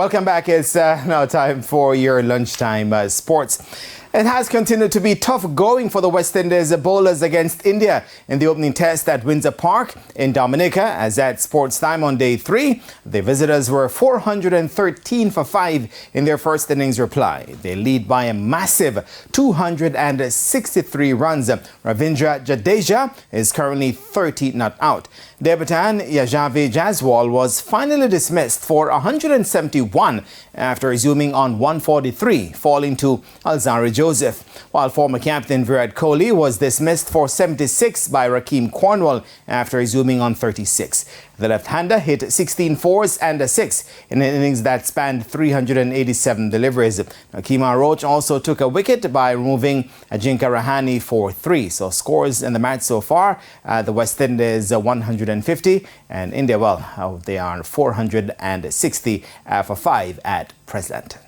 Welcome back. It's now time for your lunchtime sports. It has continued to be tough going for the West Indies bowlers against India in the opening test at Windsor Park in Dominica. As at sports time on day 3, the visitors were 413 for 5 in their first innings reply. They lead by a massive 263 runs. Ravindra Jadeja is currently 30 not out. Debutant Yajavi Jaswal was finally dismissed for 171 after resuming on 143, falling to Alzari Joseph, while former captain Virat Kohli was dismissed for 76 by Rakeem Cornwall after resuming on 36. The left-hander hit 16 fours and a 6 in an innings that spanned 387 deliveries. Kemar Roach also took a wicket by removing Ajinkya Rahane for 3. So scores in the match so far, the West Indies 150 and India, well, they are 460 for 5 at present.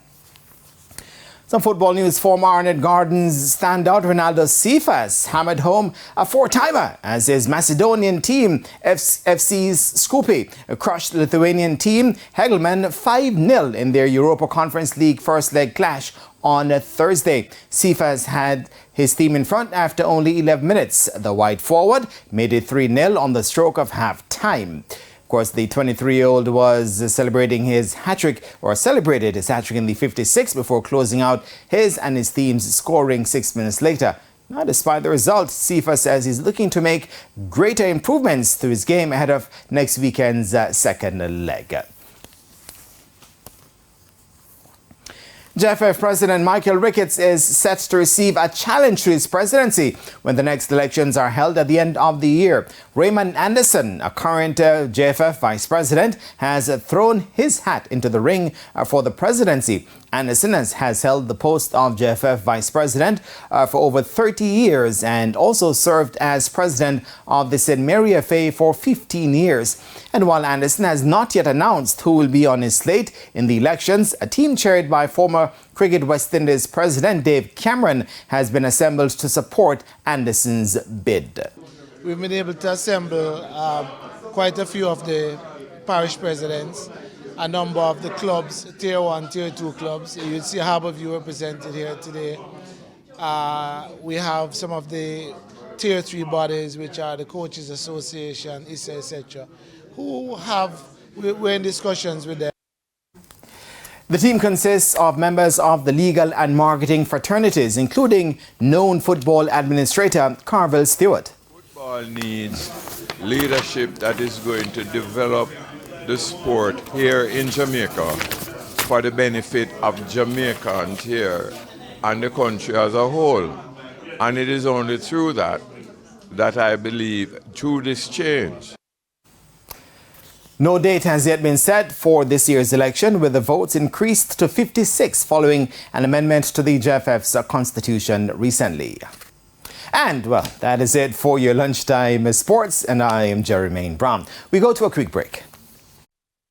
Some football news. Former Arnett Gardens standout Ronaldo Cephas hammered home a 4-timer as his Macedonian team FC's Skopje crushed Lithuanian team Hegelman 5-0 in their Europa Conference League first leg clash on Thursday. Cephas had his team in front after only 11 minutes. The wide forward made it 3-0 on the stroke of half-time. Of course, the 23-year-old was celebrated his hat-trick in the 56th before closing out his and his team's scoring 6 minutes later. Now, despite the result, Cephas says he's looking to make greater improvements to his game ahead of next weekend's second leg. JFF President Michael Ricketts is set to receive a challenge to his presidency when the next elections are held at the end of the year. Raymond Anderson, a current JFF Vice President, has thrown his hat into the ring for the presidency. Anderson has held the post of JFF Vice President for over 30 years and also served as President of the St. Mary FA for 15 years. And while Anderson has not yet announced who will be on his slate in the elections, a team chaired by former Cricket West Indies President Dave Cameron has been assembled to support Anderson's bid. We've been able to assemble quite a few of the parish presidents, a number of the clubs, Tier 1, Tier 2 clubs. You'll see Harbourview represented here today. We have some of the Tier 3 bodies, which are the Coaches Association, ISA, etc., we're in discussions with them. The team consists of members of the legal and marketing fraternities, including known football administrator Carvel Stewart. Football needs leadership that is going to develop the sport here in Jamaica for the benefit of Jamaicans here and the country as a whole. And it is only through that I believe through this change. No date has yet been set for this year's election, with the votes increased to 56 following an amendment to the JFF's constitution recently. And, well, that is it for your lunchtime sports, and I am Raymond. We go to a quick break.